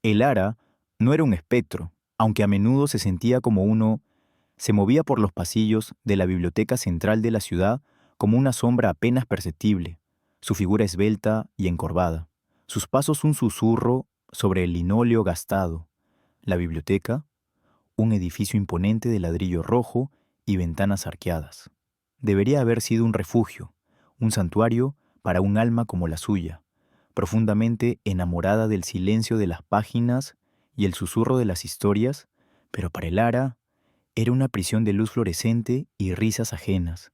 El Ara no era un espectro, aunque a menudo se sentía como uno. Se movía por los pasillos de la biblioteca central de la ciudad como una sombra apenas perceptible, su figura esbelta y encorvada, sus pasos un susurro sobre el linóleo gastado. La biblioteca, un edificio imponente de ladrillo rojo y ventanas arqueadas. Debería haber sido un refugio, un santuario para un alma como la suya, profundamente enamorada del silencio de las páginas y el susurro de las historias, pero para el Ara era una prisión de luz fluorescente y risas ajenas.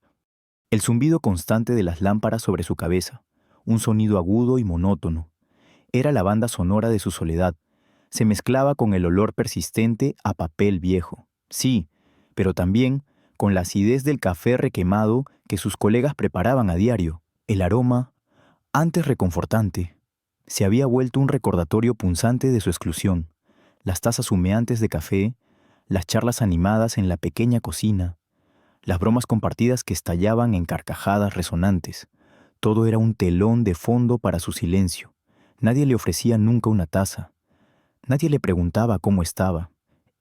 El zumbido constante de las lámparas sobre su cabeza, un sonido agudo y monótono, era la banda sonora de su soledad. Se mezclaba con el olor persistente a papel viejo. Sí, pero también con la acidez del café requemado que sus colegas preparaban a diario. El aroma, antes reconfortante, se había vuelto un recordatorio punzante de su exclusión. Las tazas humeantes de café, las charlas animadas en la pequeña cocina, las bromas compartidas que estallaban en carcajadas resonantes. Todo era un telón de fondo para su silencio. Nadie le ofrecía nunca una taza. Nadie le preguntaba cómo estaba.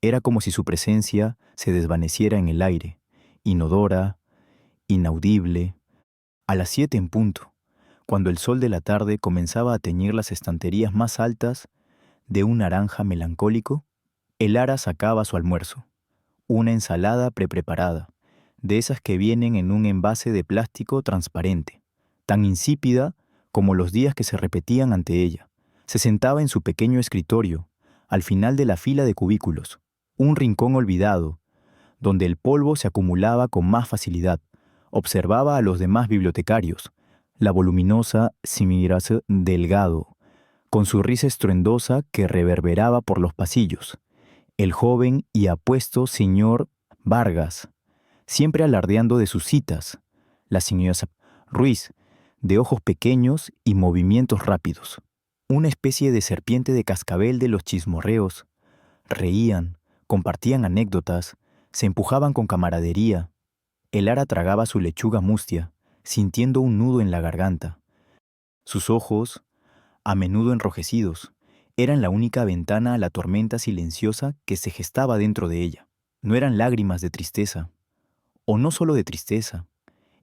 Era como si su presencia se desvaneciera en el aire, inodora, inaudible. A las 7 en punto, cuando el sol de la tarde comenzaba a teñir las estanterías más altas de un naranja melancólico, el Ara sacaba su almuerzo, una ensalada preparada, de esas que vienen en un envase de plástico transparente, tan insípida como los días que se repetían ante ella. Se sentaba en su pequeño escritorio, al final de la fila de cubículos, un rincón olvidado, donde el polvo se acumulaba con más facilidad. Observaba a los demás bibliotecarios, la voluminosa Simiras Delgado, con su risa estruendosa que reverberaba por los pasillos, el joven y apuesto señor Vargas, siempre alardeando de sus citas, la señora Ruiz, de ojos pequeños y movimientos rápidos, una especie de serpiente de cascabel de los chismorreos. Reían, compartían anécdotas, se empujaban con camaradería. El Ara tragaba su lechuga mustia, sintiendo un nudo en la garganta. Sus ojos, a menudo enrojecidos, eran la única ventana a la tormenta silenciosa que se gestaba dentro de ella. No eran lágrimas de tristeza, o no solo de tristeza,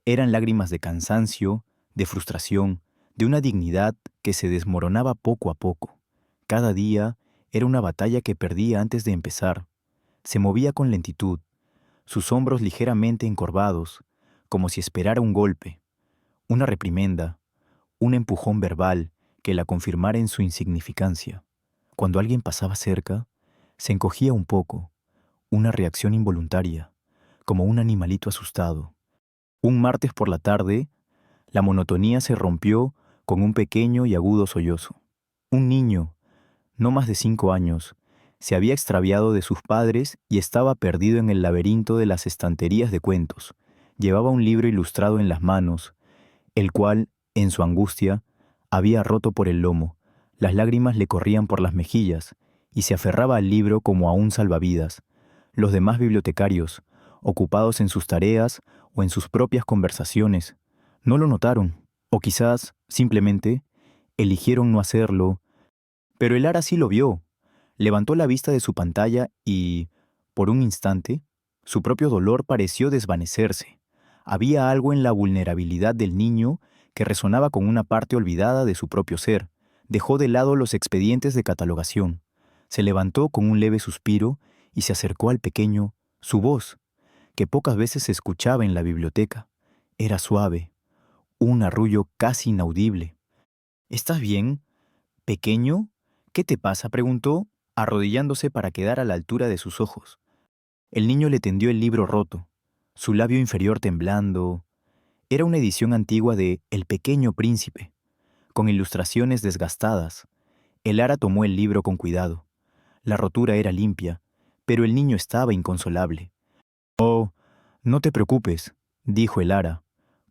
eran lágrimas de cansancio, de frustración, de una dignidad que se desmoronaba poco a poco. Cada día era una batalla que perdía antes de empezar. Se movía con lentitud, sus hombros ligeramente encorvados, como si esperara un golpe, una reprimenda, un empujón verbal que la confirmara en su insignificancia. Cuando alguien pasaba cerca, se encogía un poco, una reacción involuntaria, como un animalito asustado. Un martes por la tarde, la monotonía se rompió con un pequeño y agudo sollozo. Un niño, no más de 5 años, se había extraviado de sus padres y estaba perdido en el laberinto de las estanterías de cuentos. Llevaba un libro ilustrado en las manos, el cual, en su angustia, había roto por el lomo. Las lágrimas le corrían por las mejillas y se aferraba al libro como a un salvavidas. Los demás bibliotecarios, ocupados en sus tareas o en sus propias conversaciones, no lo notaron, o quizás, simplemente, eligieron no hacerlo, pero el Ara sí lo vio. Levantó la vista de su pantalla y, por un instante, su propio dolor pareció desvanecerse. Había algo en la vulnerabilidad del niño que resonaba con una parte olvidada de su propio ser. Dejó de lado los expedientes de catalogación. Se levantó con un leve suspiro y se acercó al pequeño. Su voz, que pocas veces se escuchaba en la biblioteca, era suave, un arrullo casi inaudible. ¿Estás bien, pequeño? ¿Qué te pasa?, preguntó, arrodillándose para quedar a la altura de sus ojos. El niño le tendió el libro roto, su labio inferior temblando. Era una edición antigua de El Pequeño Príncipe, con ilustraciones desgastadas. El Ara tomó el libro con cuidado. La rotura era limpia, pero el niño estaba inconsolable. «Oh, no te preocupes», dijo el Ara,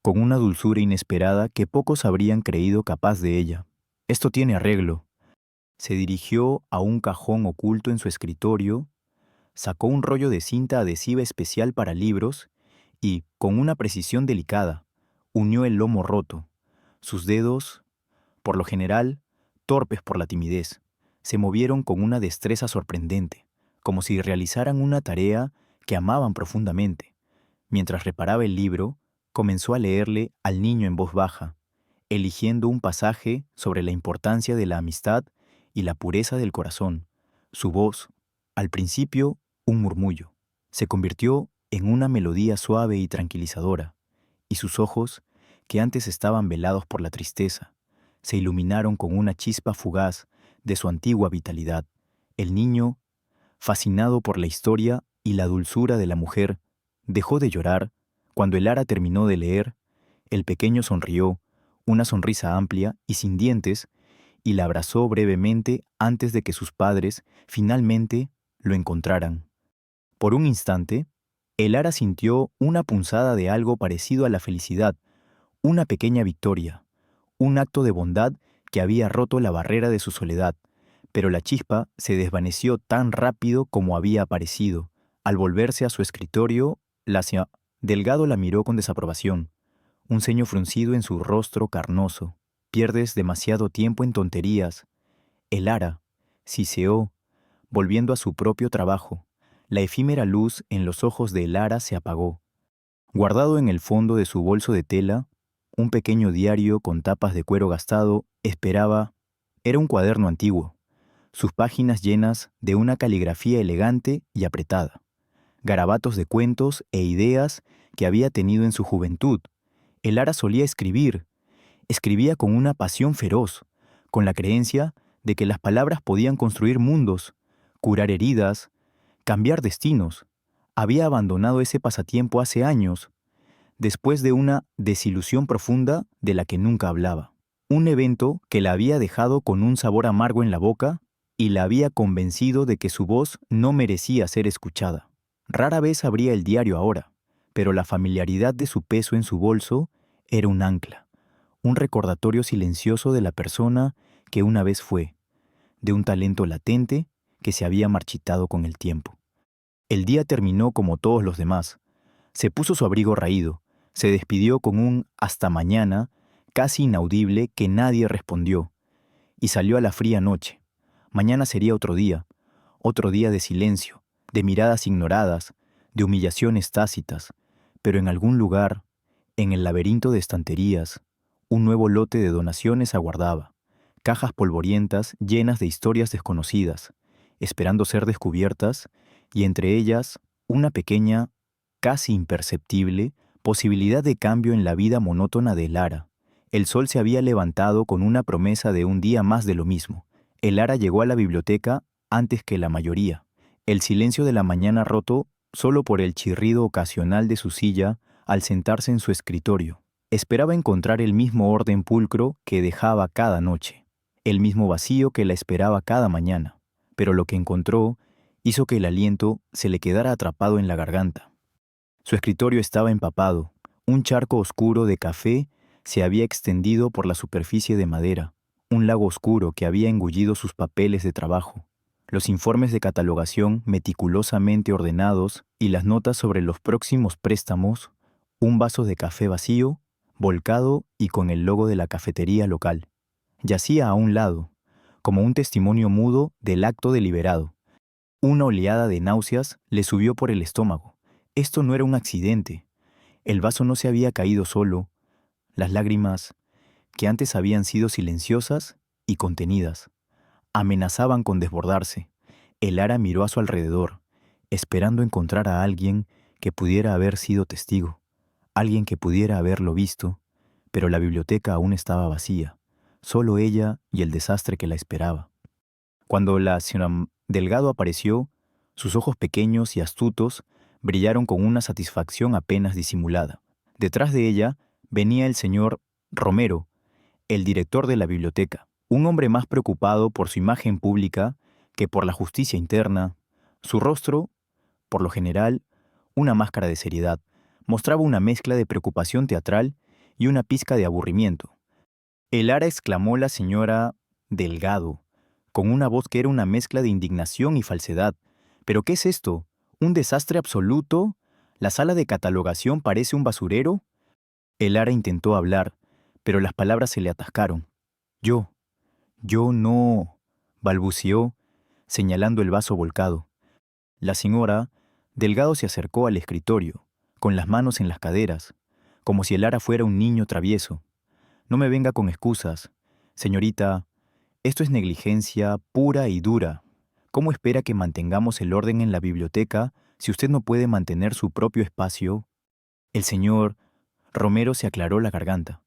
con una dulzura inesperada que pocos habrían creído capaz de ella. «Esto tiene arreglo». Se dirigió a un cajón oculto en su escritorio, sacó un rollo de cinta adhesiva especial para libros y, con una precisión delicada, unió el lomo roto. Sus dedos, por lo general, torpes por la timidez, se movieron con una destreza sorprendente, como si realizaran una tarea que amaban profundamente. Mientras reparaba el libro, comenzó a leerle al niño en voz baja, eligiendo un pasaje sobre la importancia de la amistad y la pureza del corazón. Su voz, al principio un murmullo, se convirtió en una melodía suave y tranquilizadora, y sus ojos, que antes estaban velados por la tristeza, se iluminaron con una chispa fugaz de su antigua vitalidad. El niño, fascinado por la historia y la dulzura de la mujer, dejó de llorar. Cuando el ara terminó de leer, el pequeño sonrió, una sonrisa amplia y sin dientes, y la abrazó brevemente antes de que sus padres finalmente lo encontraran. Por un instante, el ara sintió una punzada de algo parecido a la felicidad, una pequeña victoria, un acto de bondad que había roto la barrera de su soledad, pero la chispa se desvaneció tan rápido como había aparecido. Al volverse a su escritorio, Delgado la miró con desaprobación, un ceño fruncido en su rostro carnoso. «Pierdes demasiado tiempo en tonterías». El ara siseó, volviendo a su propio trabajo. La efímera luz en los ojos de el ara se apagó. Guardado en el fondo de su bolso de tela, un pequeño diario con tapas de cuero gastado esperaba. Era un cuaderno antiguo, sus páginas llenas de una caligrafía elegante y apretada, garabatos de cuentos e ideas que había tenido en su juventud. El ara solía escribir. Escribía con una pasión feroz, con la creencia de que las palabras podían construir mundos, curar heridas, cambiar destinos. Había abandonado ese pasatiempo hace años, después de una desilusión profunda de la que nunca hablaba. Un evento que la había dejado con un sabor amargo en la boca y la había convencido de que su voz no merecía ser escuchada. Rara vez abría el diario ahora, pero la familiaridad de su peso en su bolso era un ancla, un recordatorio silencioso de la persona que una vez fue, de un talento latente que se había marchitado con el tiempo. El día terminó como todos los demás. Se puso su abrigo raído, se despidió con un «hasta mañana» casi inaudible que nadie respondió, y salió a la fría noche. Mañana sería otro día de silencio, de miradas ignoradas, de humillaciones tácitas, pero en algún lugar, en el laberinto de estanterías, un nuevo lote de donaciones aguardaba, cajas polvorientas llenas de historias desconocidas, esperando ser descubiertas, y entre ellas una pequeña, casi imperceptible, posibilidad de cambio en la vida monótona de Lara. El sol se había levantado con una promesa de un día más de lo mismo. El ara llegó a la biblioteca antes que la mayoría. El silencio de la mañana roto solo por el chirrido ocasional de su silla al sentarse en su escritorio. Esperaba encontrar el mismo orden pulcro que dejaba cada noche, el mismo vacío que la esperaba cada mañana, pero lo que encontró hizo que el aliento se le quedara atrapado en la garganta. Su escritorio estaba empapado. Un charco oscuro de café se había extendido por la superficie de madera, un lago oscuro que había engullido sus papeles de trabajo, los informes de catalogación meticulosamente ordenados y las notas sobre los próximos préstamos, un vaso de café vacío, volcado y con el logo de la cafetería local. Yacía a un lado, como un testimonio mudo del acto deliberado. Una oleada de náuseas le subió por el estómago. Esto no era un accidente. El vaso no se había caído solo. Las lágrimas, que antes habían sido silenciosas y contenidas, amenazaban con desbordarse. El ara miró a su alrededor, esperando encontrar a alguien que pudiera haber sido testigo, alguien que pudiera haberlo visto, pero la biblioteca aún estaba vacía, solo ella y el desastre que la esperaba. Cuando la señora Delgado apareció, sus ojos pequeños y astutos brillaron con una satisfacción apenas disimulada. Detrás de ella venía el señor Romero, el director de la biblioteca, un hombre más preocupado por su imagen pública que por la justicia interna. Su rostro, por lo general, una máscara de seriedad, mostraba una mezcla de preocupación teatral y una pizca de aburrimiento. «El ara», exclamó la señora Delgado, con una voz que era una mezcla de indignación y falsedad. «¿Pero qué es esto? ¿Un desastre absoluto? ¿La sala de catalogación parece un basurero?» El ara intentó hablar, pero las palabras se le atascaron. Yo no... balbuceó, señalando el vaso volcado. La señora Delgado se acercó al escritorio, con las manos en las caderas, como si el Lara fuera un niño travieso. No me venga con excusas. Señorita, esto es negligencia pura y dura. ¿Cómo espera que mantengamos el orden en la biblioteca si usted no puede mantener su propio espacio? El señor Romero se aclaró la garganta,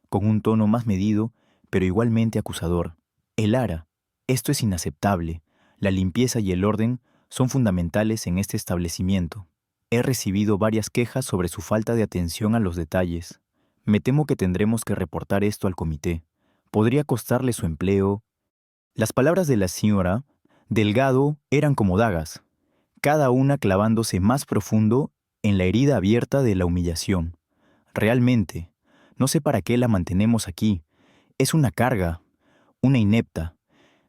con un tono más medido, pero igualmente acusador. El Lara, esto es inaceptable. La limpieza y el orden son fundamentales en este establecimiento. He recibido varias quejas sobre su falta de atención a los detalles. Me temo que tendremos que reportar esto al comité. Podría costarle su empleo. Las palabras de la señora Delgado eran como dagas, cada una clavándose más profundo en la herida abierta de la humillación. Realmente, no sé para qué la mantenemos aquí. Es una carga, una inepta,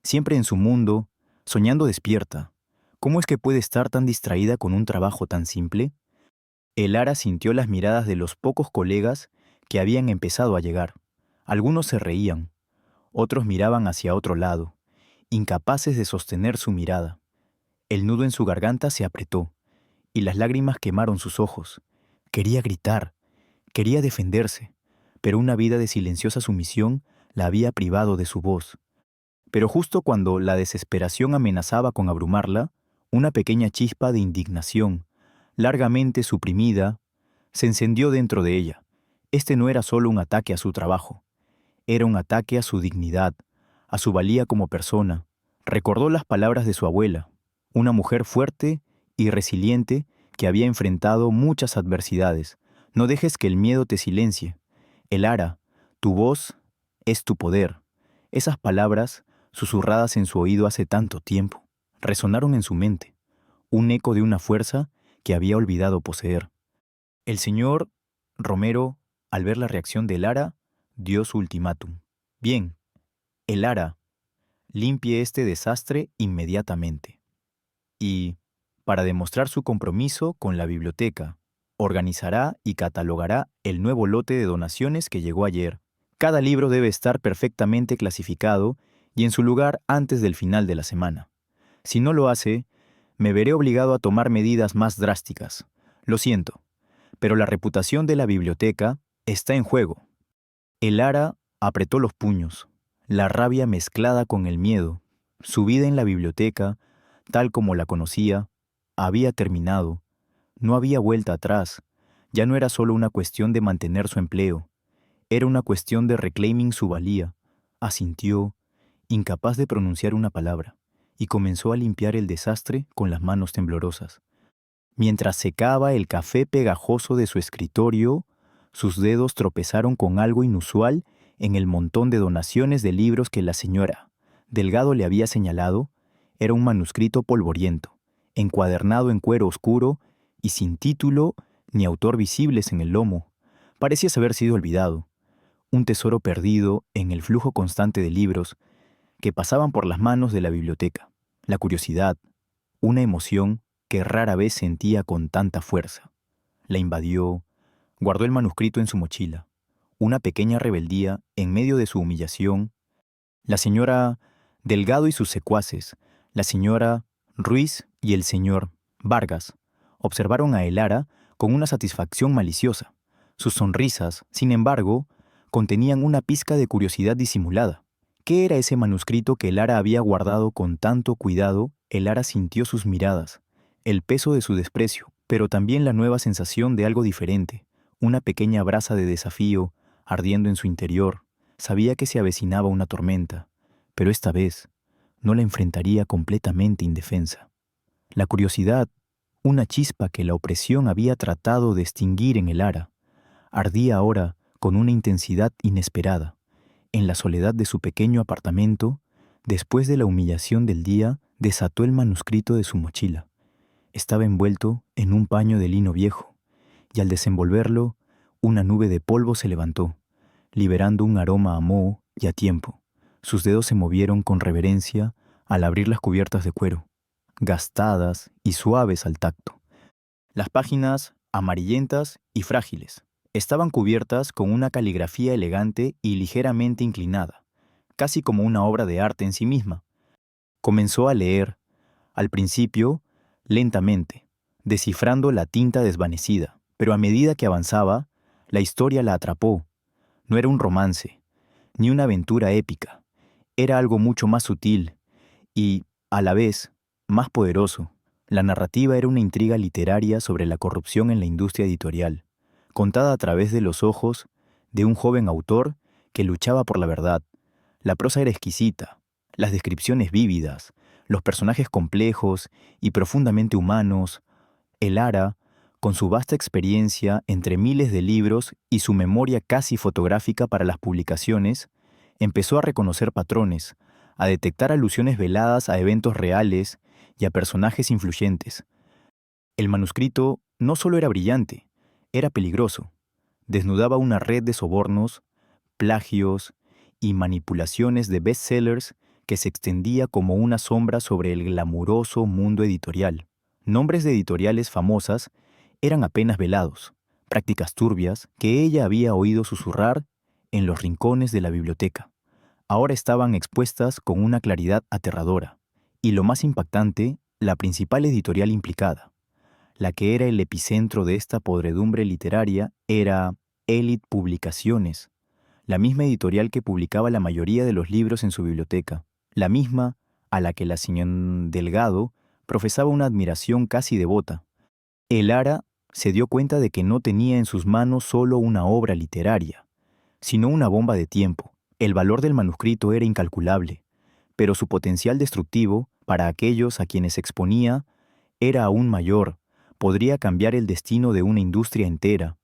siempre en su mundo, soñando despierta. ¿Cómo es que puede estar tan distraída con un trabajo tan simple? El Lara sintió las miradas de los pocos colegas que habían empezado a llegar. Algunos se reían, otros miraban hacia otro lado, incapaces de sostener su mirada. El nudo en su garganta se apretó, y las lágrimas quemaron sus ojos. Quería gritar, quería defenderse, pero una vida de silenciosa sumisión la había privado de su voz. Pero justo cuando la desesperación amenazaba con abrumarla, una pequeña chispa de indignación, largamente suprimida, se encendió dentro de ella. Este no era solo un ataque a su trabajo, era un ataque a su dignidad, a su valía como persona. Recordó las palabras de su abuela, una mujer fuerte y resiliente que había enfrentado muchas adversidades. No dejes que el miedo te silencie. El Lara, tu voz es tu poder. Esas palabras, susurradas en su oído hace tanto tiempo, resonaron en su mente, un eco de una fuerza que había olvidado poseer. El señor Romero, al ver la reacción de Lara, dio su ultimátum. Bien, el Lara, limpie este desastre inmediatamente. Y, para demostrar su compromiso con la biblioteca, organizará y catalogará el nuevo lote de donaciones que llegó ayer. Cada libro debe estar perfectamente clasificado y en su lugar antes del final de la semana. Si no lo hace, me veré obligado a tomar medidas más drásticas. Lo siento, pero la reputación de la biblioteca está en juego. El Lara apretó los puños, la rabia mezclada con el miedo. Su vida en la biblioteca, tal como la conocía, había terminado. No había vuelta atrás. Ya no era solo una cuestión de mantener su empleo. Era una cuestión de reclaiming su valía. Asintió, incapaz de pronunciar una palabra, y comenzó a limpiar el desastre con las manos temblorosas. Mientras secaba el café pegajoso de su escritorio, sus dedos tropezaron con algo inusual en el montón de donaciones de libros que la señora Delgado le había señalado. Era un manuscrito polvoriento, encuadernado en cuero oscuro y sin título ni autor visibles en el lomo. Parecía haber sido olvidado, un tesoro perdido en el flujo constante de libros que pasaban por las manos de la biblioteca. La curiosidad, una emoción que rara vez sentía con tanta fuerza. La invadió, guardó el manuscrito en su mochila. Una pequeña rebeldía en medio de su humillación. La señora Delgado y sus secuaces, la señora Ruiz y el señor Vargas, observaron a Lara con una satisfacción maliciosa. Sus sonrisas, sin embargo, contenían una pizca de curiosidad disimulada. ¿Qué era ese manuscrito que Lara había guardado con tanto cuidado? Lara sintió sus miradas, el peso de su desprecio, pero también la nueva sensación de algo diferente, una pequeña brasa de desafío ardiendo en su interior. Sabía que se avecinaba una tormenta, pero esta vez no la enfrentaría completamente indefensa. La curiosidad, una chispa que la opresión había tratado de extinguir en Lara, ardía ahora con una intensidad inesperada. En la soledad de su pequeño apartamento, después de la humillación del día, desató el manuscrito de su mochila. Estaba envuelto en un paño de lino viejo, y al desenvolverlo, una nube de polvo se levantó, liberando un aroma a moho y a tiempo. Sus dedos se movieron con reverencia al abrir las cubiertas de cuero, gastadas y suaves al tacto. Las páginas, amarillentas y frágiles, estaban cubiertas con una caligrafía elegante y ligeramente inclinada, casi como una obra de arte en sí misma. Comenzó a leer, al principio, lentamente, descifrando la tinta desvanecida, pero a medida que avanzaba, la historia la atrapó. No era un romance, ni una aventura épica, era algo mucho más sutil y, a la vez, más poderoso. La narrativa era una intriga literaria sobre la corrupción en la industria editorial, contada a través de los ojos de un joven autor que luchaba por la verdad. La prosa era exquisita, las descripciones vívidas, los personajes complejos y profundamente humanos. Elara, con su vasta experiencia entre miles de libros y su memoria casi fotográfica para las publicaciones, empezó a reconocer patrones, a detectar alusiones veladas a eventos reales y a personajes influyentes. El manuscrito no solo era brillante, era peligroso. Desnudaba una red de sobornos, plagios y manipulaciones de bestsellers que se extendía como una sombra sobre el glamuroso mundo editorial. Nombres de editoriales famosas eran apenas velados, prácticas turbias que ella había oído susurrar en los rincones de la biblioteca. Ahora estaban expuestas con una claridad aterradora. Y lo más impactante, la principal editorial implicada, la que era el epicentro de esta podredumbre literaria, era Elite Publicaciones, la misma editorial que publicaba la mayoría de los libros en su biblioteca, la misma a la que la señora Delgado profesaba una admiración casi devota. Elara se dio cuenta de que no tenía en sus manos solo una obra literaria, sino una bomba de tiempo. El valor del manuscrito era incalculable, pero su potencial destructivo, para aquellos a quienes se exponía, era aún mayor. Podría cambiar el destino de una industria entera.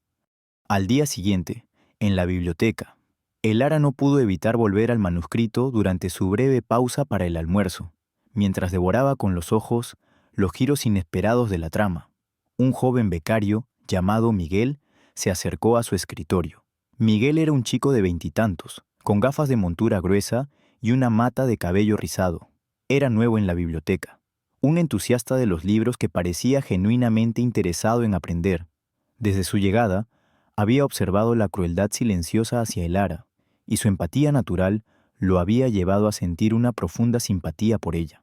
Al día siguiente, en la biblioteca, Elara no pudo evitar volver al manuscrito durante su breve pausa para el almuerzo, mientras devoraba con los ojos los giros inesperados de la trama. Un joven becario, llamado Miguel, se acercó a su escritorio. Miguel era un chico de veintitantos, con gafas de montura gruesa y una mata de cabello rizado. Era nuevo en la biblioteca, un entusiasta de los libros que parecía genuinamente interesado en aprender. Desde su llegada, había observado la crueldad silenciosa hacia Elara, y su empatía natural lo había llevado a sentir una profunda simpatía por ella.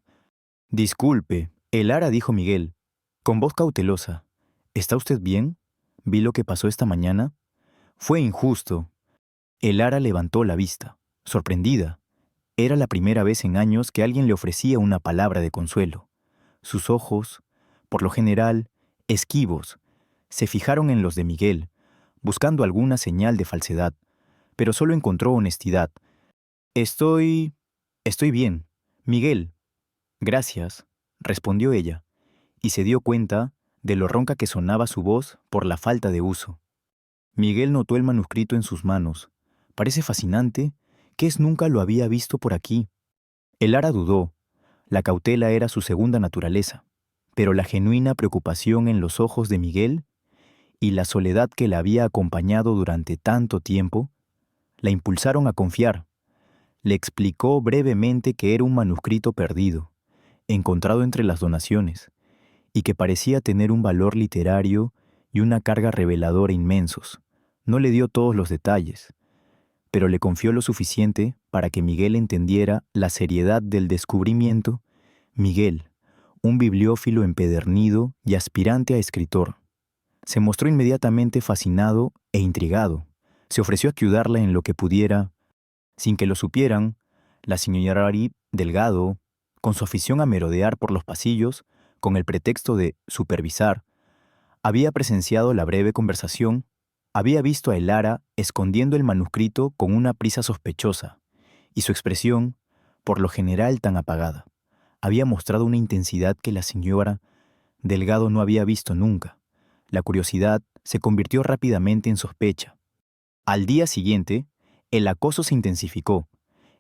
«Disculpe», Elara, dijo Miguel, con voz cautelosa. «¿Está usted bien? Vi lo que pasó esta mañana. Fue injusto». Elara levantó la vista, sorprendida. Era la primera vez en años que alguien le ofrecía una palabra de consuelo. Sus ojos, por lo general, esquivos, se fijaron en los de Miguel, buscando alguna señal de falsedad, pero solo encontró honestidad. Estoy bien. Miguel. Gracias, respondió ella, y se dio cuenta de lo ronca que sonaba su voz por la falta de uso. Miguel notó el manuscrito en sus manos. Parece fascinante. Kes nunca lo había visto por aquí. Elara dudó. La cautela era su segunda naturaleza, pero la genuina preocupación en los ojos de Miguel y la soledad que la había acompañado durante tanto tiempo la impulsaron a confiar. Le explicó brevemente que era un manuscrito perdido, encontrado entre las donaciones, y que parecía tener un valor literario y una carga reveladora inmensos. No le dio todos los detalles, pero le confió lo suficiente para que Miguel entendiera la seriedad del descubrimiento. Miguel, un bibliófilo empedernido y aspirante a escritor, se mostró inmediatamente fascinado e intrigado. Se ofreció a ayudarla en lo que pudiera. Sin que lo supieran, la señora Delgado, con su afición a merodear por los pasillos, con el pretexto de supervisar, había presenciado la breve conversación, había visto a Elara escondiendo el manuscrito con una prisa sospechosa, y su expresión, por lo general tan apagada, había mostrado una intensidad que la señora Delgado no había visto nunca. La curiosidad se convirtió rápidamente en sospecha. Al día siguiente, el acoso se intensificó.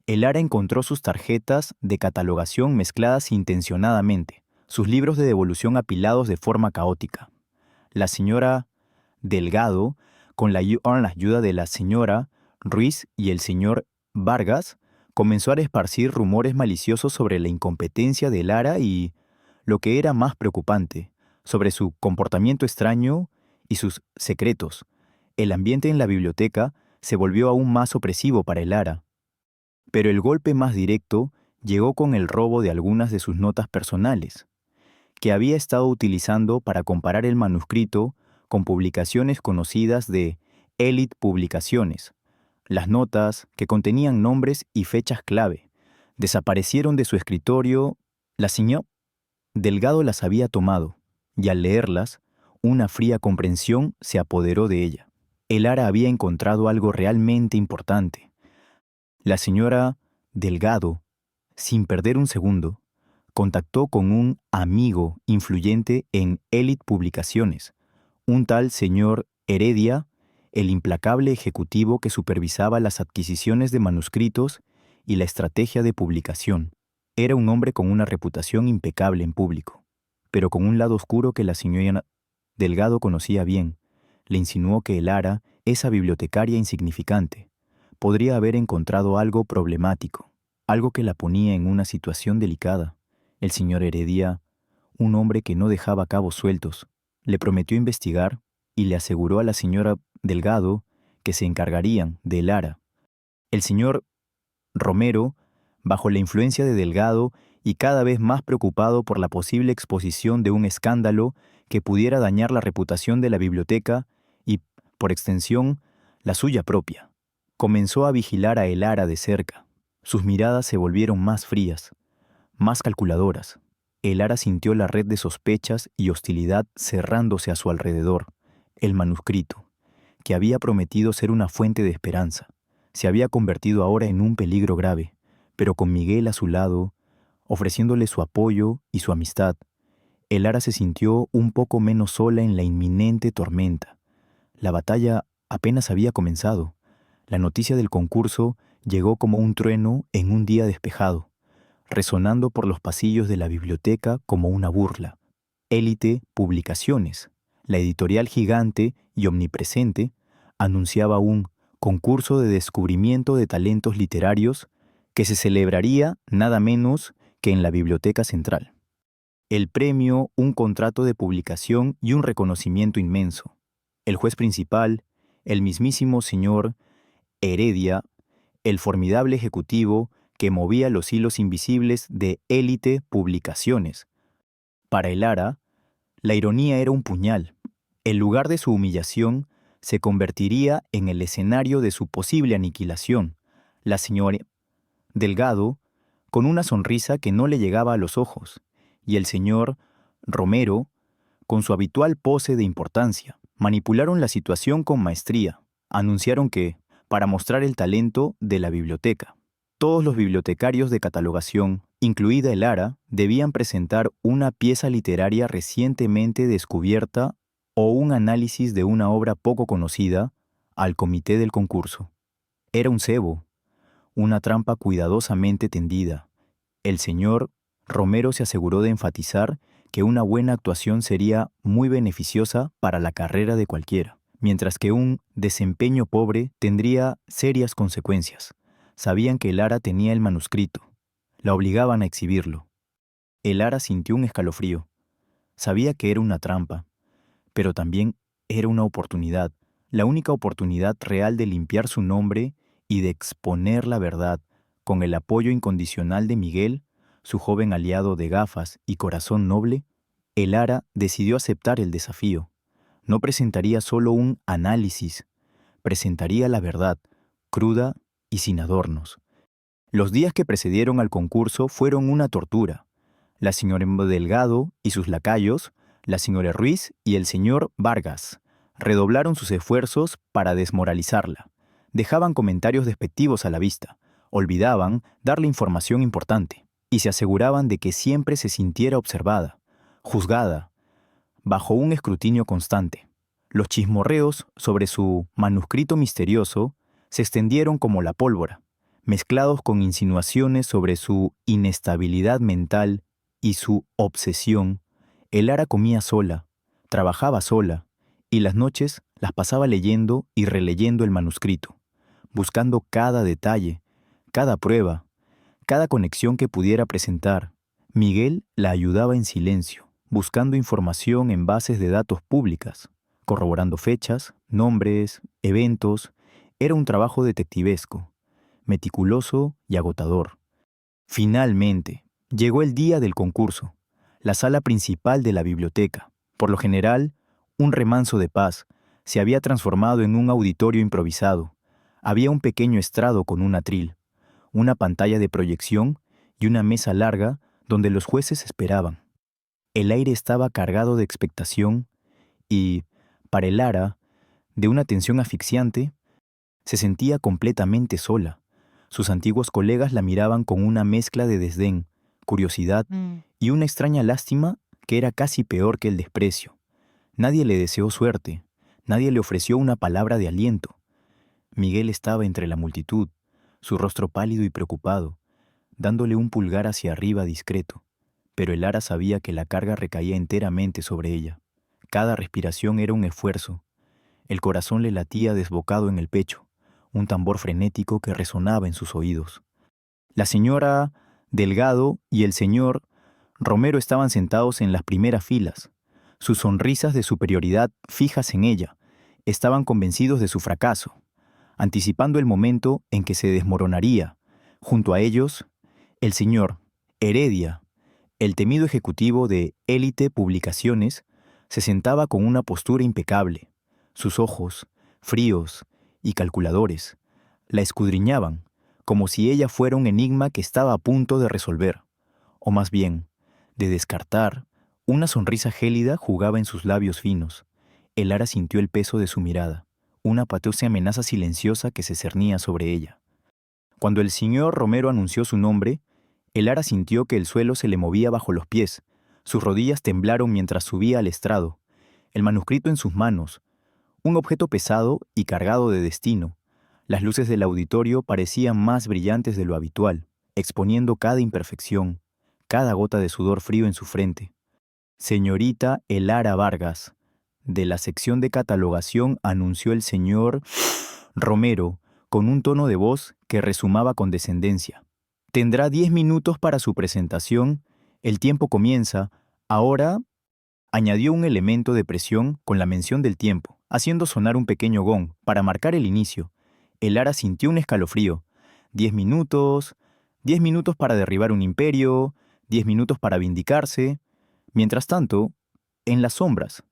Elara encontró sus tarjetas de catalogación mezcladas intencionadamente, sus libros de devolución apilados de forma caótica. La señora Delgado, con la ayuda de la señora Ruiz y el señor Vargas, comenzó a esparcir rumores maliciosos sobre la incompetencia de Elara y, lo que era más preocupante, sobre su comportamiento extraño y sus secretos. El ambiente en la biblioteca se volvió aún más opresivo para Elara. Pero el golpe más directo llegó con el robo de algunas de sus notas personales, que había estado utilizando para comparar el manuscrito con publicaciones conocidas de Elite Publicaciones. Las notas, que contenían nombres y fechas clave, desaparecieron de su escritorio. La señora Delgado las había tomado, y al leerlas, una fría comprensión se apoderó de ella. El Ara había encontrado algo realmente importante. La señora Delgado, sin perder un segundo, contactó con un amigo influyente en Elite Publicaciones, un tal señor Heredia, el implacable ejecutivo que supervisaba las adquisiciones de manuscritos y la estrategia de publicación. Era un hombre con una reputación impecable en público, pero con un lado oscuro que la señora Delgado conocía bien. Le insinuó que el Ara, esa bibliotecaria insignificante, podría haber encontrado algo problemático, algo que la ponía en una situación delicada. El señor Heredia, un hombre que no dejaba cabos sueltos, le prometió investigar y le aseguró a la señora Delgado que se encargarían de Lara. El señor Romero, bajo la influencia de Delgado y cada vez más preocupado por la posible exposición de un escándalo que pudiera dañar la reputación de la biblioteca y, por extensión, la suya propia, comenzó a vigilar a Lara de cerca. Sus miradas se volvieron más frías, más calculadoras. Lara sintió la red de sospechas y hostilidad cerrándose a su alrededor. El manuscrito, que había prometido ser una fuente de esperanza, se había convertido ahora en un peligro grave, pero con Miguel a su lado, ofreciéndole su apoyo y su amistad, Lara se sintió un poco menos sola en la inminente tormenta. La batalla apenas había comenzado. La noticia del concurso llegó como un trueno en un día despejado, resonando por los pasillos de la biblioteca como una burla. Élite Publicaciones, la editorial gigante y omnipresente, anunciaba un concurso de descubrimiento de talentos literarios que se celebraría nada menos que en la Biblioteca Central. El premio, un contrato de publicación y un reconocimiento inmenso. El juez principal, el mismísimo señor Heredia, el formidable ejecutivo que movía los hilos invisibles de Élite Publicaciones. Para el Ara, la ironía era un puñal. El lugar de su humillación se convertiría en el escenario de su posible aniquilación. La señora Delgado, con una sonrisa que no le llegaba a los ojos, y el señor Romero, con su habitual pose de importancia, manipularon la situación con maestría. Anunciaron que, para mostrar el talento de la biblioteca, todos los bibliotecarios de catalogación, incluida el Ara, debían presentar una pieza literaria recientemente descubierta o un análisis de una obra poco conocida al comité del concurso. Era un cebo, una trampa cuidadosamente tendida. El señor Romero se aseguró de enfatizar que una buena actuación sería muy beneficiosa para la carrera de cualquiera, mientras que un desempeño pobre tendría serias consecuencias. Sabían que Lara tenía el manuscrito. La obligaban a exhibirlo. Lara sintió un escalofrío. Sabía que era una trampa, pero también era una oportunidad, la única oportunidad real de limpiar su nombre y de exponer la verdad, con el apoyo incondicional de Miguel, su joven aliado de gafas y corazón noble. Lara decidió aceptar el desafío. No presentaría solo un análisis, presentaría la verdad, cruda y sin adornos. Los días que precedieron al concurso fueron una tortura. La señora Delgado y sus lacayos, la señora Ruiz y el señor Vargas, redoblaron sus esfuerzos para desmoralizarla. Dejaban comentarios despectivos a la vista, olvidaban darle información importante y se aseguraban de que siempre se sintiera observada, juzgada, bajo un escrutinio constante. Los chismorreos sobre su manuscrito misterioso se extendieron como la pólvora, mezclados con insinuaciones sobre su inestabilidad mental y su obsesión. Lara comía sola, trabajaba sola, y las noches las pasaba leyendo y releyendo el manuscrito, buscando cada detalle, cada prueba, cada conexión que pudiera presentar. Miguel la ayudaba en silencio, buscando información en bases de datos públicas, corroborando fechas, nombres, eventos. Era un trabajo detectivesco, meticuloso y agotador. Finalmente, llegó el día del concurso, la sala principal de la biblioteca. Por lo general, un remanso de paz se había transformado en un auditorio improvisado. Había un pequeño estrado con un atril, una pantalla de proyección y una mesa larga donde los jueces esperaban. El aire estaba cargado de expectación y, para Elara, de una tensión asfixiante, se sentía completamente sola. Sus antiguos colegas la miraban con una mezcla de desdén, curiosidad y una extraña lástima que era casi peor que el desprecio. Nadie le deseó suerte, nadie le ofreció una palabra de aliento. Miguel estaba entre la multitud, su rostro pálido y preocupado, dándole un pulgar hacia arriba discreto, pero Elara sabía que la carga recaía enteramente sobre ella. Cada respiración era un esfuerzo. El corazón le latía desbocado en el pecho, un tambor frenético que resonaba en sus oídos. La señora Delgado y el señor Romero estaban sentados en las primeras filas. Sus sonrisas de superioridad fijas en ella estaban convencidos de su fracaso, anticipando el momento en que se desmoronaría. Junto a ellos, el señor Heredia, el temido ejecutivo de Élite Publicaciones, se sentaba con una postura impecable. Sus ojos, fríos y calculadores, la escudriñaban, como si ella fuera un enigma que estaba a punto de resolver, o más bien, de descartar. Una sonrisa gélida jugaba en sus labios finos. Elara sintió el peso de su mirada, una patosa amenaza silenciosa que se cernía sobre ella. Cuando el señor Romero anunció su nombre, Elara sintió que el suelo se le movía bajo los pies. Sus rodillas temblaron mientras subía al estrado, el manuscrito en sus manos, un objeto pesado y cargado de destino. Las luces del auditorio parecían más brillantes de lo habitual, exponiendo cada imperfección, cada gota de sudor frío en su frente. Señorita Elara Vargas, de la sección de catalogación, anunció el señor Romero, con un tono de voz que rezumaba condescendencia. Tendrá 10 minutos para su presentación. El tiempo comienza. Ahora, añadió un elemento de presión con la mención del tiempo, haciendo sonar un pequeño gong para marcar el inicio. Elara sintió un escalofrío. 10 minutos, 10 minutos para derribar un imperio, 10 minutos para vindicarse. Mientras tanto, en las sombras,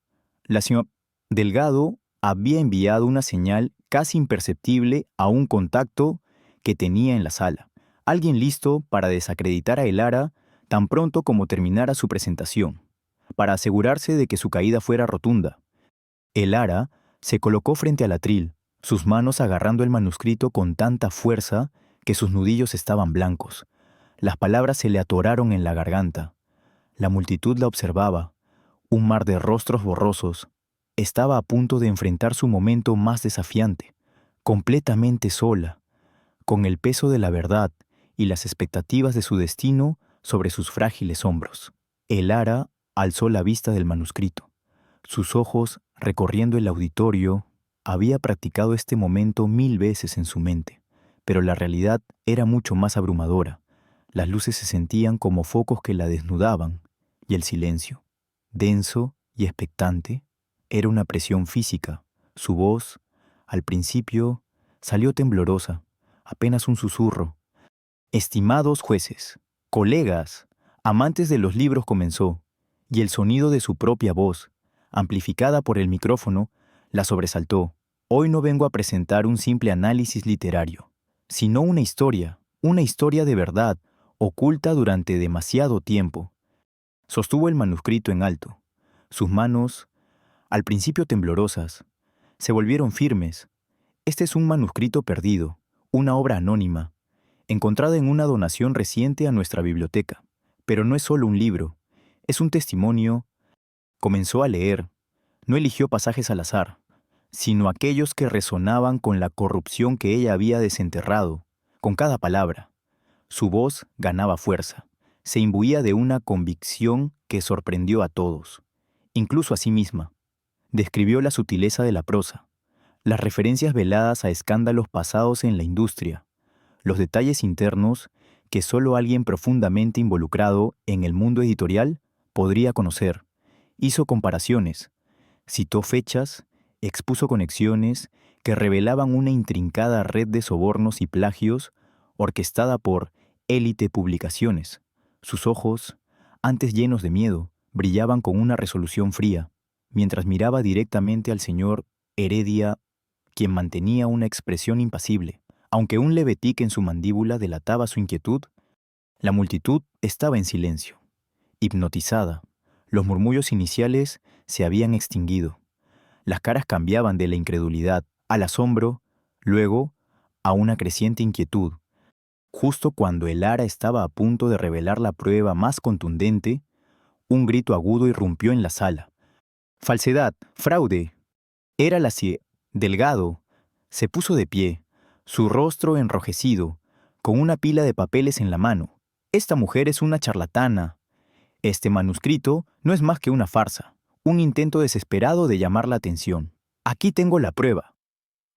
la señora Delgado había enviado una señal casi imperceptible a un contacto que tenía en la sala. Alguien listo para desacreditar a Elara tan pronto como terminara su presentación, para asegurarse de que su caída fuera rotunda. Elara se colocó frente al atril, sus manos agarrando el manuscrito con tanta fuerza que sus nudillos estaban blancos. Las palabras se le atoraron en la garganta. La multitud la observaba, un mar de rostros borrosos. Estaba a punto de enfrentar su momento más desafiante, completamente sola, con el peso de la verdad y las expectativas de su destino sobre sus frágiles hombros. Elara alzó la vista del manuscrito. Sus ojos, recorriendo el auditorio, había practicado este momento 1000 veces en su mente, pero la realidad era mucho más abrumadora. Las luces se sentían como focos que la desnudaban, y el silencio, denso y expectante, era una presión física. Su voz, al principio, salió temblorosa, apenas un susurro. Estimados jueces, colegas, amantes de los libros, comenzó, y el sonido de su propia voz, amplificada por el micrófono, la sobresaltó. Hoy no vengo a presentar un simple análisis literario, sino una historia de verdad, oculta durante demasiado tiempo. Sostuvo el manuscrito en alto. Sus manos, al principio temblorosas, se volvieron firmes. Este es un manuscrito perdido, una obra anónima, encontrada en una donación reciente a nuestra biblioteca. Pero no es solo un libro, es un testimonio. Comenzó a leer. No eligió pasajes al azar, sino aquellos que resonaban con la corrupción que ella había desenterrado, con cada palabra. Su voz ganaba fuerza, se imbuía de una convicción que sorprendió a todos, incluso a sí misma. Describió la sutileza de la prosa, las referencias veladas a escándalos pasados en la industria, los detalles internos que solo alguien profundamente involucrado en el mundo editorial podría conocer. Hizo comparaciones, citó fechas, expuso conexiones que revelaban una intrincada red de sobornos y plagios orquestada por Élite Publicaciones. Sus ojos, antes llenos de miedo, brillaban con una resolución fría, mientras miraba directamente al señor Heredia, quien mantenía una expresión impasible. Aunque un leve tic en su mandíbula delataba su inquietud, la multitud estaba en silencio, hipnotizada. Los murmullos iniciales se habían extinguido. Las caras cambiaban de la incredulidad al asombro, luego a una creciente inquietud. Justo cuando el ara estaba a punto de revelar la prueba más contundente, un grito agudo irrumpió en la sala. ¡Falsedad! ¡Fraude! Era la Delgado se puso de pie, su rostro enrojecido, con una pila de papeles en la mano. Esta mujer es una charlatana. Este manuscrito no es más que una farsa, un intento desesperado de llamar la atención. Aquí tengo la prueba.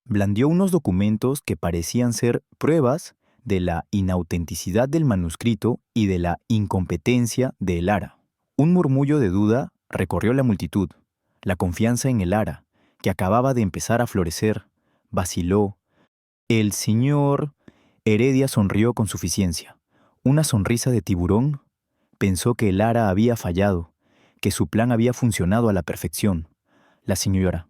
Blandió unos documentos que parecían ser pruebas de la inautenticidad del manuscrito y de la incompetencia de el ara. Un murmullo de duda recorrió la multitud. La confianza en el ara, que acababa de empezar a florecer, vaciló. El señor Heredia sonrió con suficiencia. Una sonrisa de tiburón. Pensó que el ara había fallado, que su plan había funcionado a la perfección. La señora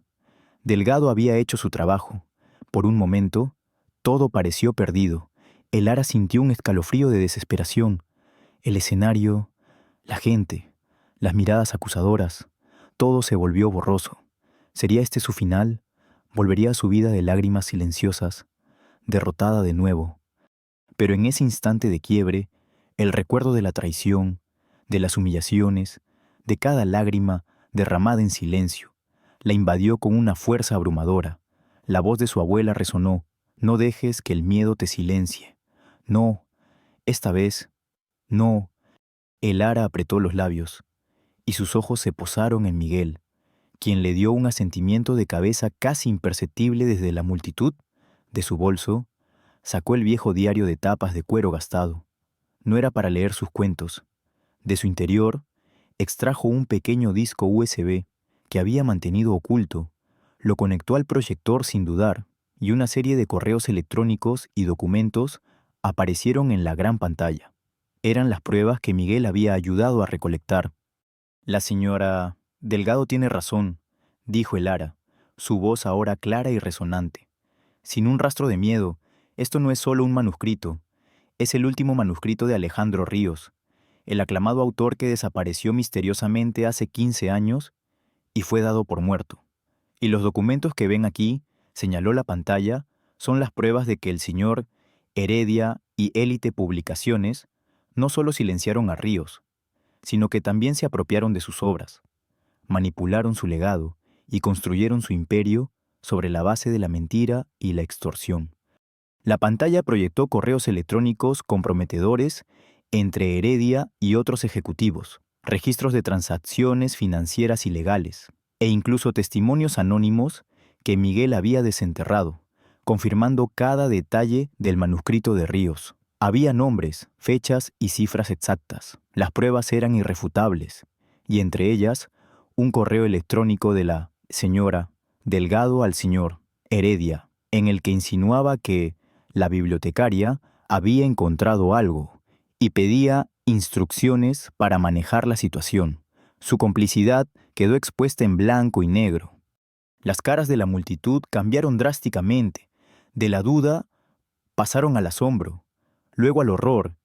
Delgado había hecho su trabajo. Por un momento, todo pareció perdido. El ara sintió un escalofrío de desesperación. El escenario, la gente, las miradas acusadoras, todo se volvió borroso. ¿Sería este su final? ¿Volvería a su vida de lágrimas silenciosas, derrotada de nuevo? Pero en ese instante de quiebre, el recuerdo de la traición, de las humillaciones, de cada lágrima derramada en silencio, la invadió con una fuerza abrumadora. La voz de su abuela resonó: «No dejes que el miedo te silencie. No, esta vez, no». El ara apretó los labios, y sus ojos se posaron en Miguel, quien le dio un asentimiento de cabeza casi imperceptible desde la multitud. De su bolso, sacó el viejo diario de tapas de cuero gastado. No era para leer sus cuentos. De su interior, extrajo un pequeño disco USB que había mantenido oculto, lo conectó al proyector sin dudar, y una serie de correos electrónicos y documentos aparecieron en la gran pantalla. Eran las pruebas que Miguel había ayudado a recolectar. «La señora Delgado tiene razón», dijo el ara, su voz ahora clara y resonante. Sin un rastro de miedo, esto no es solo un manuscrito, es el último manuscrito de Alejandro Ríos, el aclamado autor que desapareció misteriosamente hace 15 años y fue dado por muerto. Y los documentos que ven aquí, señaló la pantalla, son las pruebas de que el señor Heredia y Élite Publicaciones no solo silenciaron a Ríos, sino que también se apropiaron de sus obras, manipularon su legado y construyeron su imperio sobre la base de la mentira y la extorsión. La pantalla proyectó correos electrónicos comprometedores entre Heredia y otros ejecutivos, registros de transacciones financieras ilegales e incluso testimonios anónimos que Miguel había desenterrado, confirmando cada detalle del manuscrito de Ríos. Había nombres, fechas y cifras exactas. Las pruebas eran irrefutables, y entre ellas, un correo electrónico de la señora Delgado al señor Heredia, en el que insinuaba que la bibliotecaria había encontrado algo y pedía instrucciones para manejar la situación. Su complicidad quedó expuesta en blanco y negro. Las caras de la multitud cambiaron drásticamente. De la duda pasaron al asombro, luego al horror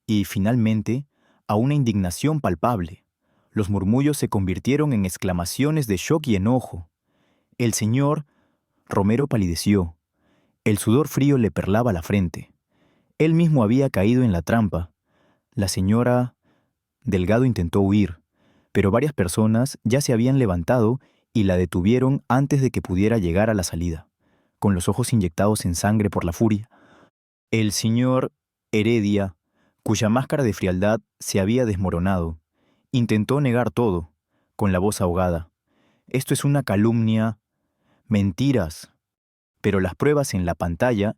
y, finalmente, a una indignación palpable. Los murmullos se convirtieron en exclamaciones de shock y enojo. El señor Romero palideció. El sudor frío le perlaba la frente. Él mismo había caído en la trampa. La señora Delgado intentó huir, pero varias personas ya se habían levantado y la detuvieron antes de que pudiera llegar a la salida, con los ojos inyectados en sangre por la furia. El señor Heredia, cuya máscara de frialdad se había desmoronado, intentó negar todo, con la voz ahogada. «Esto es una calumnia, mentiras». Pero las pruebas en la pantalla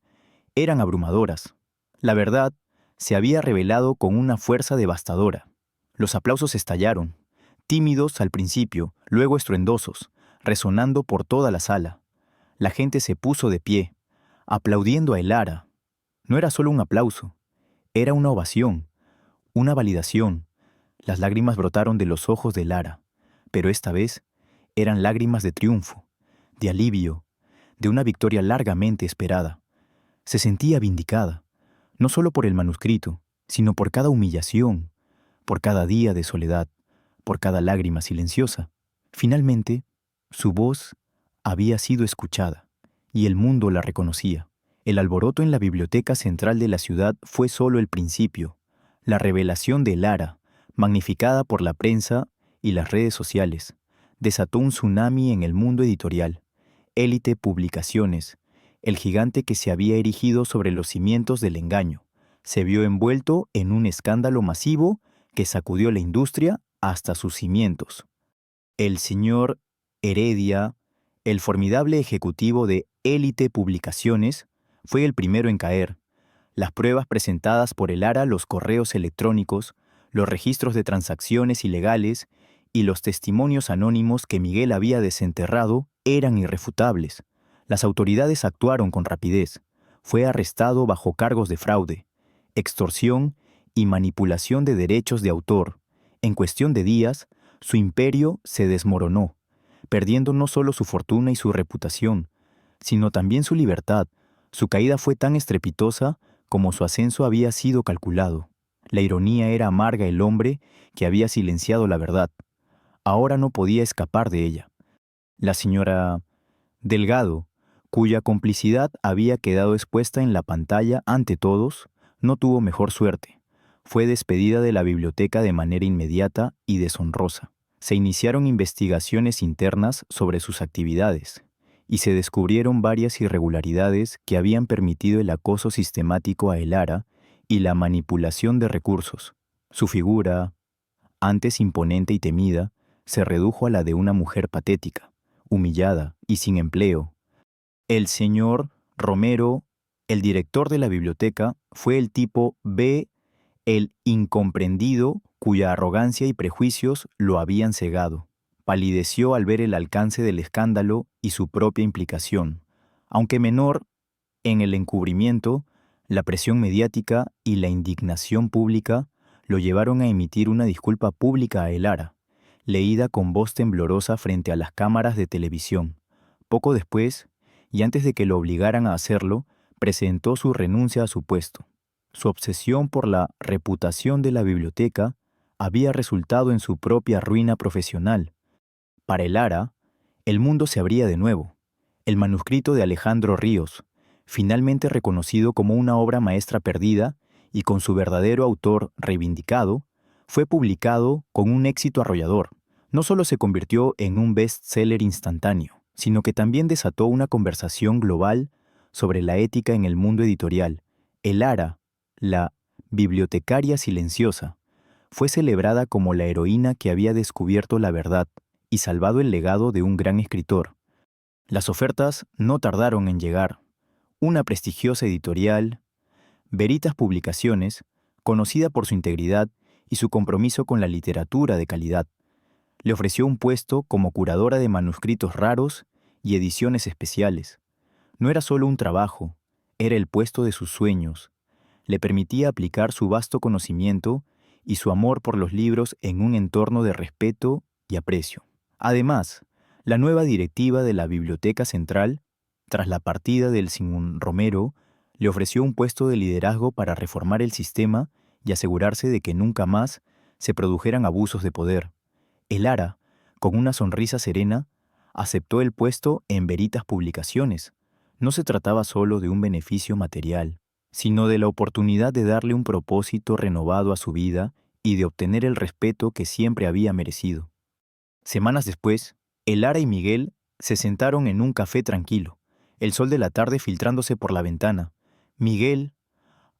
eran abrumadoras. La verdad se había revelado con una fuerza devastadora. Los aplausos estallaron, tímidos al principio, luego estruendosos, resonando por toda la sala. La gente se puso de pie, aplaudiendo a el ara. No era solo un aplauso, Era una ovación, una validación. Las lágrimas brotaron de los ojos de Lara, pero esta vez eran lágrimas de triunfo, de alivio, de una victoria largamente esperada. Se sentía vindicada, no solo por el manuscrito, sino por cada humillación, por cada día de soledad, por cada lágrima silenciosa. Finalmente, su voz había sido escuchada, y el mundo la reconocía. El alboroto en la biblioteca central de la ciudad fue solo el principio. La revelación de Lara, magnificada por la prensa y las redes sociales, desató un tsunami en el mundo editorial. Élite Publicaciones, el gigante que se había erigido sobre los cimientos del engaño, se vio envuelto en un escándalo masivo que sacudió la industria hasta sus cimientos. El señor Heredia, el formidable ejecutivo de Élite Publicaciones, fue el primero en caer. Las pruebas presentadas por el ARA, los correos electrónicos, los registros de transacciones ilegales y los testimonios anónimos que Miguel había desenterrado eran irrefutables. Las autoridades actuaron con rapidez. Fue arrestado bajo cargos de fraude, extorsión y manipulación de derechos de autor. En cuestión de días, su imperio se desmoronó, perdiendo no solo su fortuna y su reputación, sino también su libertad. Su caída fue tan estrepitosa como su ascenso había sido calculado. La ironía era amarga el hombre que había silenciado la verdad. Ahora no podía escapar de ella. La señora Delgado, cuya complicidad había quedado expuesta en la pantalla ante todos, no tuvo mejor suerte. Fue despedida de la biblioteca de manera inmediata y deshonrosa. Se iniciaron investigaciones internas sobre sus actividades y se descubrieron varias irregularidades que habían permitido el acoso sistemático a Elara y la manipulación de recursos. Su figura, antes imponente y temida, se redujo a la de una mujer patética, humillada y sin empleo. El señor Romero, el director de la biblioteca, fue el tipo B, el incomprendido cuya arrogancia y prejuicios lo habían cegado. Palideció al ver el alcance del escándalo y su propia implicación. Aunque menor en el encubrimiento, la presión mediática y la indignación pública lo llevaron a emitir una disculpa pública a Elara, leída con voz temblorosa frente a las cámaras de televisión. Poco después, y antes de que lo obligaran a hacerlo, presentó su renuncia a su puesto. Su obsesión por la reputación de la biblioteca había resultado en su propia ruina profesional. Para Elara, el mundo se abría de nuevo. El manuscrito de Alejandro Ríos, finalmente reconocido como una obra maestra perdida y con su verdadero autor reivindicado, fue publicado con un éxito arrollador. No solo se convirtió en un best-seller instantáneo, sino que también desató una conversación global sobre la ética en el mundo editorial. Elara, la bibliotecaria silenciosa, fue celebrada como la heroína que había descubierto la verdad y salvado el legado de un gran escritor. Las ofertas no tardaron en llegar. Una prestigiosa editorial, Veritas Publicaciones, conocida por su integridad y su compromiso con la literatura de calidad, le ofreció un puesto como curadora de manuscritos raros y ediciones especiales. No era solo un trabajo, era el puesto de sus sueños. Le permitía aplicar su vasto conocimiento y su amor por los libros en un entorno de respeto y aprecio. Además, la nueva directiva de la Biblioteca Central, tras la partida del señor Romero, le ofreció un puesto de liderazgo para reformar el sistema y asegurarse de que nunca más se produjeran abusos de poder. Elara, con una sonrisa serena, aceptó el puesto en Veritas Publicaciones. No se trataba solo de un beneficio material, sino de la oportunidad de darle un propósito renovado a su vida y de obtener el respeto que siempre había merecido. Semanas después, Elara y Miguel se sentaron en un café tranquilo, el sol de la tarde filtrándose por la ventana. Miguel,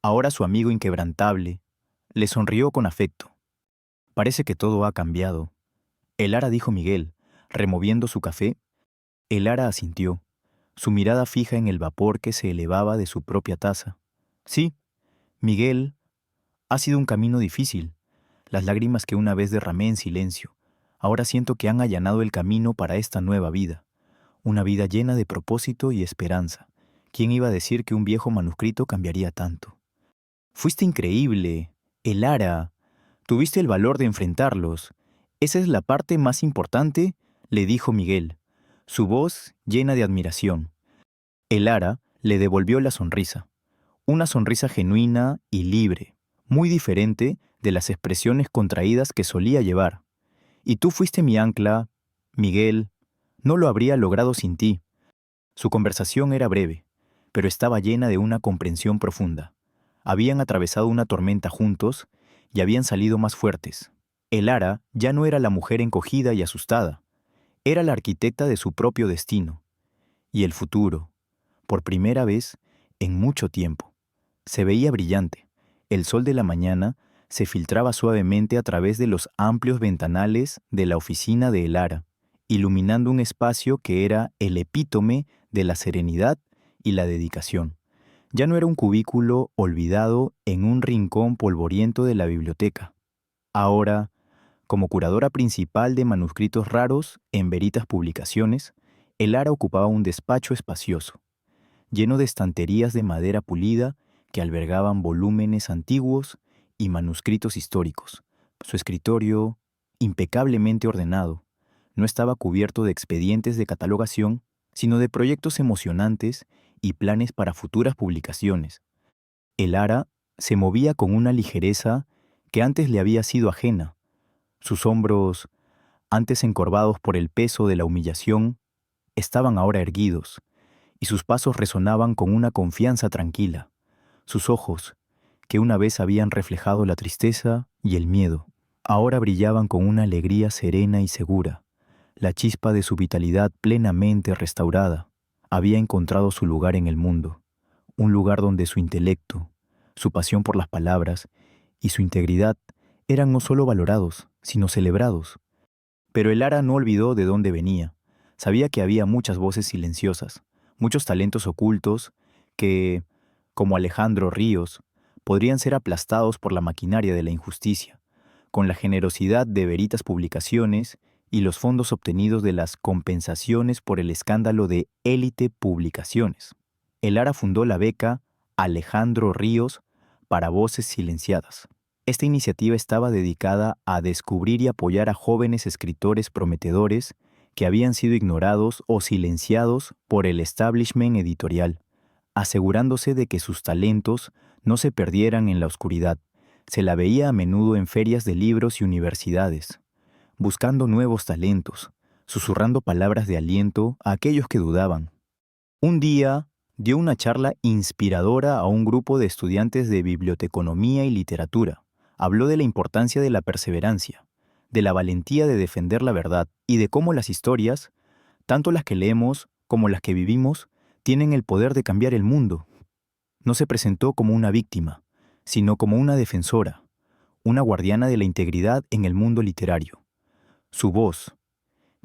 ahora su amigo inquebrantable, le sonrió con afecto. «Parece que todo ha cambiado», Elara dijo Miguel, removiendo su café. Elara asintió, su mirada fija en el vapor que se elevaba de su propia taza. «Sí, Miguel, ha sido un camino difícil. Las lágrimas que una vez derramé en silencio, ahora siento que han allanado el camino para esta nueva vida. Una vida llena de propósito y esperanza. ¿Quién iba a decir que un viejo manuscrito cambiaría tanto?» Fuiste increíble. Elara, tuviste el valor de enfrentarlos. Esa es la parte más importante, le dijo Miguel, su voz llena de admiración. Elara le devolvió la sonrisa, una sonrisa genuina y libre, muy diferente de las expresiones contraídas que solía llevar. Y tú fuiste mi ancla, Miguel. No lo habría logrado sin ti. Su conversación era breve, pero estaba llena de una comprensión profunda. Habían atravesado una tormenta juntos y habían salido más fuertes. Elara ya no era la mujer encogida y asustada, era la arquitecta de su propio destino. Y el futuro, por primera vez en mucho tiempo, se veía brillante. El sol de la mañana se filtraba suavemente a través de los amplios ventanales de la oficina de Elara, iluminando un espacio que era el epítome de la serenidad y la dedicación. Ya no era un cubículo olvidado en un rincón polvoriento de la biblioteca. Ahora, como curadora principal de manuscritos raros en Veritas Publicaciones, Elara ocupaba un despacho espacioso, lleno de estanterías de madera pulida que albergaban volúmenes antiguos y manuscritos históricos. Su escritorio, impecablemente ordenado, no estaba cubierto de expedientes de catalogación, sino de proyectos emocionantes y planes para futuras publicaciones. Elara se movía con una ligereza que antes le había sido ajena. Sus hombros, antes encorvados por el peso de la humillación, estaban ahora erguidos, y sus pasos resonaban con una confianza tranquila. Sus ojos, que una vez habían reflejado la tristeza y el miedo, ahora brillaban con una alegría serena y segura. La chispa de su vitalidad plenamente restaurada había encontrado su lugar en el mundo, un lugar donde su intelecto, su pasión por las palabras y su integridad eran no solo valorados, sino celebrados. Pero Elara no olvidó de dónde venía. Sabía que había muchas voces silenciosas, muchos talentos ocultos que, como Alejandro Ríos, podrían ser aplastados por la maquinaria de la injusticia, con la generosidad de Veritas Publicaciones y los fondos obtenidos de las compensaciones por el escándalo de Élite Publicaciones. Elara fundó la beca Alejandro Ríos para Voces Silenciadas. Esta iniciativa estaba dedicada a descubrir y apoyar a jóvenes escritores prometedores que habían sido ignorados o silenciados por el establishment editorial, asegurándose de que sus talentos no se perdieran en la oscuridad. Se la veía a menudo en ferias de libros y universidades, buscando nuevos talentos, susurrando palabras de aliento a aquellos que dudaban. Un día dio una charla inspiradora a un grupo de estudiantes de biblioteconomía y literatura. Habló de la importancia de la perseverancia, de la valentía de defender la verdad y de cómo las historias, tanto las que leemos como las que vivimos, tienen el poder de cambiar el mundo. No se presentó como una víctima, sino como una defensora, una guardiana de la integridad en el mundo literario. Su voz,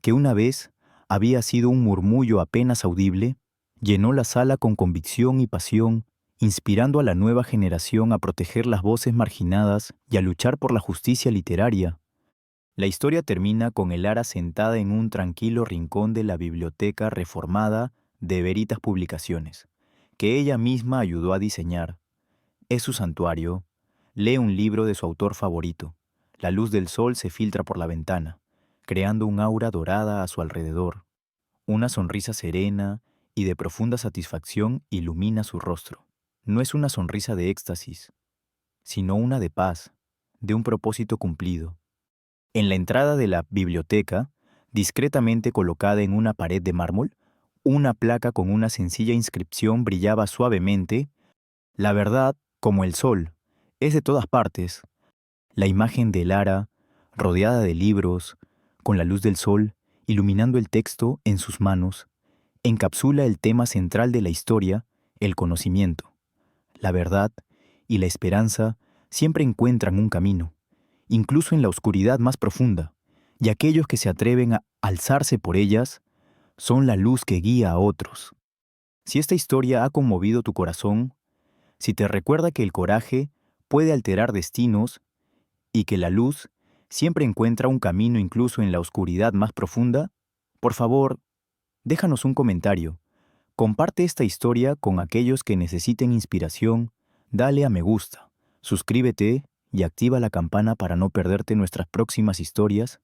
que una vez había sido un murmullo apenas audible, llenó la sala con convicción y pasión, inspirando a la nueva generación a proteger las voces marginadas y a luchar por la justicia literaria. La historia termina con Elara sentada en un tranquilo rincón de la biblioteca reformada de Veritas Publicaciones, que ella misma ayudó a diseñar. Es su santuario. Lee un libro de su autor favorito. La luz del sol se filtra por la ventana, creando un aura dorada a su alrededor. Una sonrisa serena y de profunda satisfacción ilumina su rostro. No es una sonrisa de éxtasis, sino una de paz, de un propósito cumplido. En la entrada de la biblioteca, discretamente colocada en una pared de mármol, una placa con una sencilla inscripción brillaba suavemente: "La verdad, como el sol, es de todas partes". La imagen de Elara, rodeada de libros, con la luz del sol, iluminando el texto en sus manos, encapsula el tema central de la historia, el conocimiento. La verdad y la esperanza siempre encuentran un camino, incluso en la oscuridad más profunda, y aquellos que se atreven a alzarse por ellas son la luz que guía a otros. Si esta historia ha conmovido tu corazón, si te recuerda que el coraje puede alterar destinos y que la luz siempre encuentra un camino incluso en la oscuridad más profunda, por favor, déjanos un comentario. Comparte esta historia con aquellos que necesiten inspiración, dale a me gusta, Suscríbete y activa la campana para no perderte nuestras próximas historias